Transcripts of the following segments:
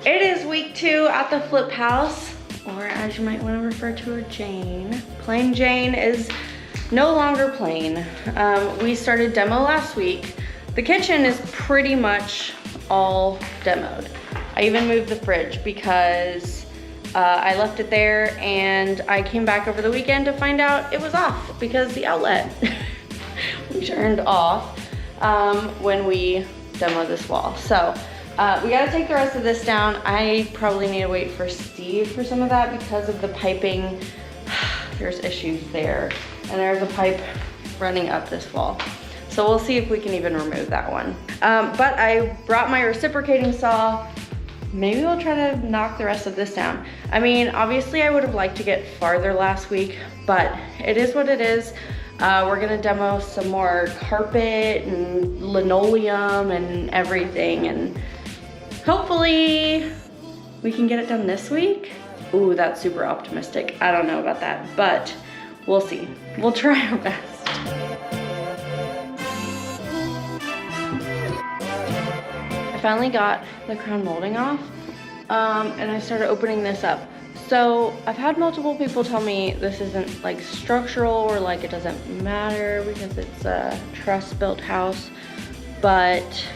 It is week 2 at the flip house, or as you might want to refer to her, Jane. Plain Jane is no longer plain. We started demo last week. The kitchen is pretty much all demoed. I even moved the fridge because I left it there and I came back over the weekend to find out it was off because the outlet we turned off when we demoed this wall. So we gotta take the rest of this down. I probably need to wait for Steve for some of that because of the piping. There's issues there. And there's a pipe running up this wall. So we'll see if we can even remove that one. But I brought my reciprocating saw. Maybe we'll try to knock the rest of this down. I mean, obviously I would have liked to get farther last week, but it is what it is. We're gonna demo some more carpet and linoleum and everything, and hopefully we can get it done this week. Ooh, that's super optimistic. I don't know about that, but we'll see. We'll try our best. I finally got the crown molding off, and I started opening this up. So I've had multiple people tell me this isn't like structural or like it doesn't matter because it's a truss built house, but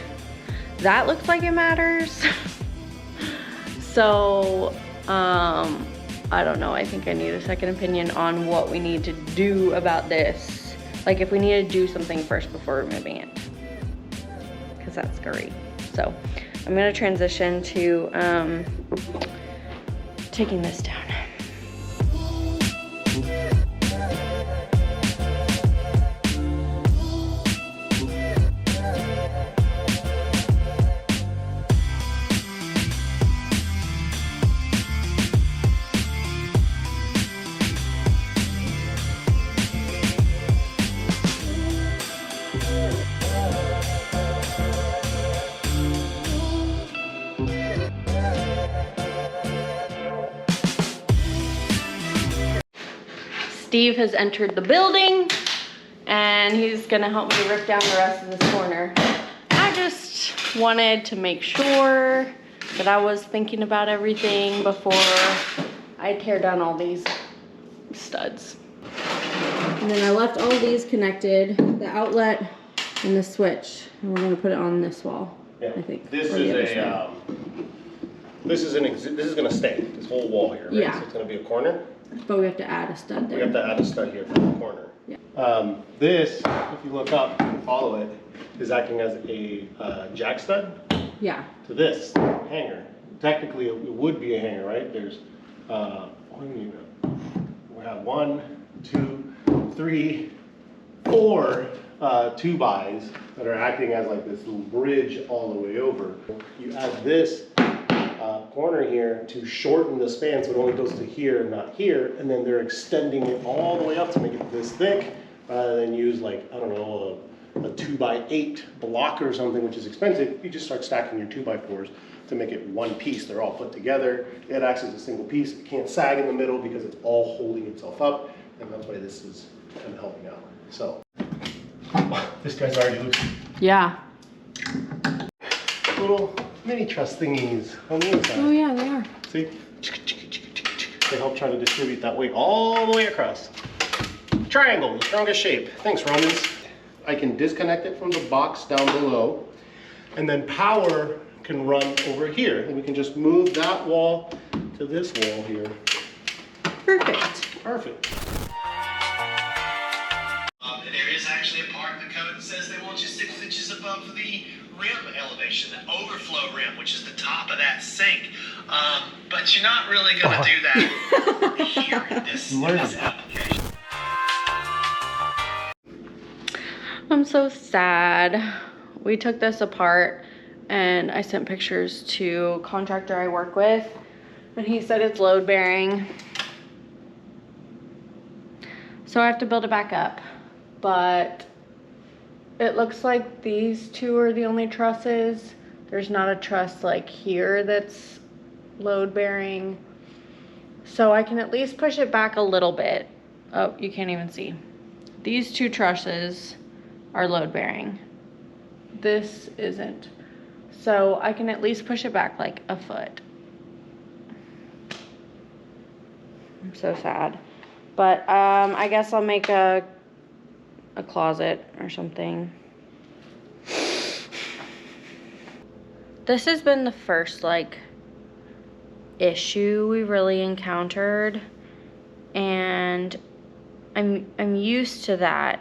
that looks like it matters. So I don't know, I think I need a second opinion on what we need to do about this. Like if we need to do something first before removing it, because that's scary. So I'm gonna transition to taking this down. Steve has entered the building and he's gonna help me rip down the rest of this corner. I just wanted to make sure that I was thinking about everything before I tear down all these studs. And then I left all these connected, the outlet and the switch, and we're gonna put it on this wall. Yeah. I think. This is gonna stay, this whole wall here, right? Yeah. So it's gonna be a corner. But we have to add a stud there. We have to add a stud here for the corner. Yeah. This, if you look up and follow it, is acting as a jack stud. Yeah. To this hanger. Technically, it would be a hanger, right? There's, what do you mean? We have 1, 2, 3, 4 2-bys that are acting as like this little bridge all the way over. You add this corner here to shorten the span so it only goes to here and not here, and then they're extending it all the way up to make it this thick rather than use like, I don't know, a 2x8 block or something, which is expensive. You just start stacking your 2x4s to make it one piece. They're all put together. It acts as a single piece. It can't sag in the middle because it's all holding itself up, and that's why this is kind of helping out. So this guy's already loose. Yeah. Little mini truss thingies on the inside. Oh yeah, they are. See? They help try to distribute that weight all the way across. Triangle, the strongest shape. Thanks, Romans. I can disconnect it from the box down below, and then power can run over here. And we can just move that wall to this wall here. Perfect. Perfect. There is actually a part in the code that says they want you 6 inches above the rim elevation, the overflow rim, which is the top of that sink. But you're not really going to do that here in this application. I'm so sad. We took this apart and I sent pictures to a contractor I work with, and he said it's load bearing. So I have to build it back up. But it looks like these two are the only trusses. There's not a truss like here that's load bearing. So I can at least push it back a little bit. Oh, you can't even see. These 2 trusses are load bearing. This isn't. So I can at least push it back like a foot. I'm so sad. But I guess I'll make a closet or something. This has been the first like issue we really encountered, and I'm used to that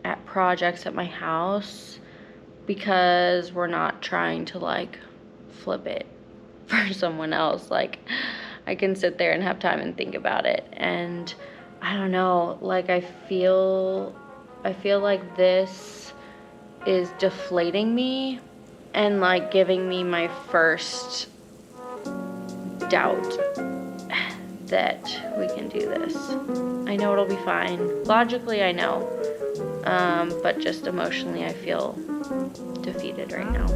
at projects at my house because we're not trying to like flip it for someone else. Like I can sit there and have time and think about it, and I don't know, like I feel like this is deflating me and like giving me my first doubt that we can do this. I know it'll be fine. Logically, I know. But just emotionally, I feel defeated right now.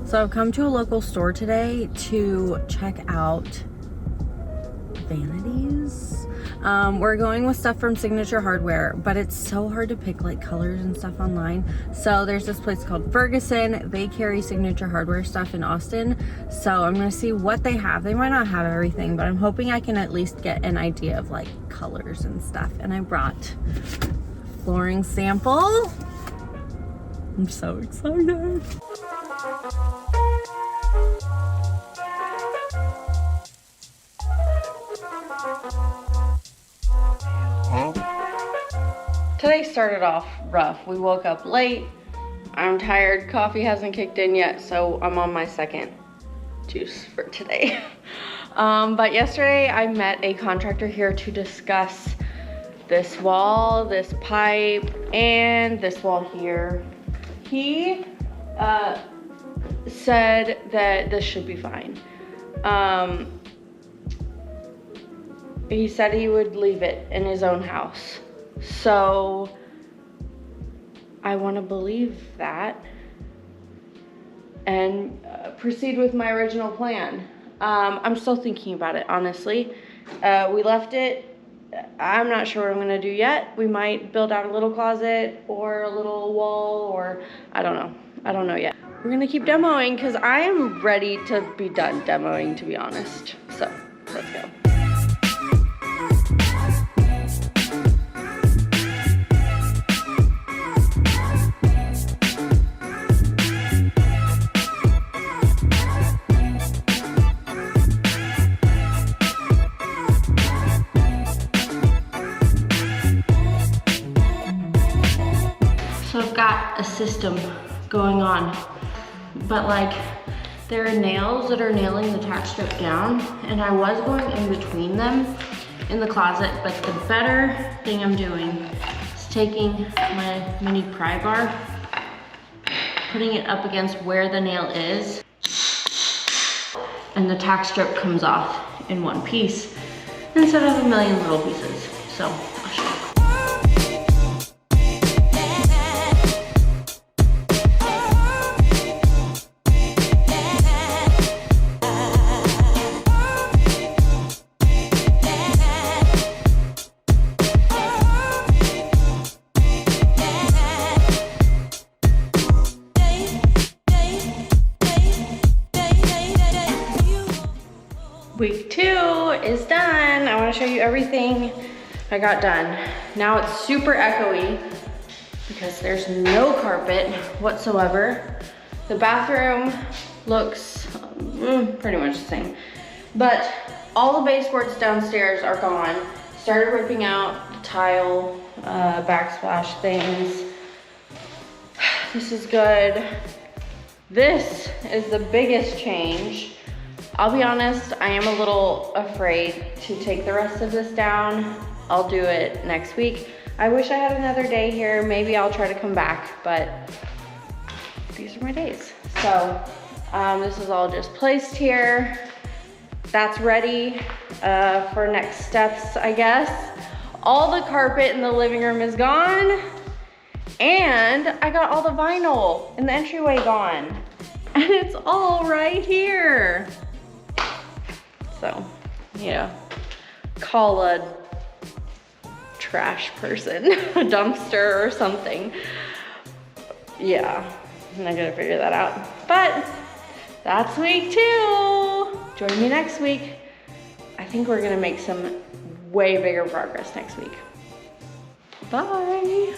So I've come to a local store today to check out vanities. We're going with stuff from Signature Hardware, but it's so hard to pick like colors and stuff online. So there's this place called Ferguson. They carry Signature Hardware stuff in Austin. So I'm gonna see what they have. They might not have everything, but I'm hoping I can at least get an idea of like colors and stuff. And I brought flooring sample. I'm so excited. Today started off rough. We woke up late. I'm tired. Coffee hasn't kicked in yet, so I'm on my second juice for today. But yesterday I met a contractor here to discuss this wall, this pipe, and this wall here. He said that this should be fine. He said he would leave it in his own house. So I want to believe that and proceed with my original plan. I'm still thinking about it, honestly. We left it. I'm not sure what I'm gonna do yet. We might build out a little closet or a little wall, or I don't know. I don't know yet. We're gonna keep demoing because I am ready to be done demoing, to be honest. So let's go. So I've got a system going on, but like there are nails that are nailing the tack strip down, and I was going in between them in the closet, but the better thing I'm doing is taking my mini pry bar, putting it up against where the nail is, and the tack strip comes off in one piece instead of a million little pieces. So I'll show you. Week 2 is done. I want to show you everything I got done. Now it's super echoey because there's no carpet whatsoever. The bathroom looks pretty much the same, but all the baseboards downstairs are gone. Started ripping out the tile, backsplash things. This is good. This is the biggest change. I'll be honest, I am a little afraid to take the rest of this down. I'll do it next week. I wish I had another day here. Maybe I'll try to come back, but these are my days. So this is all just placed here. That's ready for next steps, I guess. All the carpet in the living room is gone. And I got all the vinyl in the entryway gone. And it's all right here. So, yeah, call a trash person, a dumpster or something. Yeah, I'm not gonna figure that out. But that's week 2. Join me next week. I think we're gonna make some way bigger progress next week. Bye.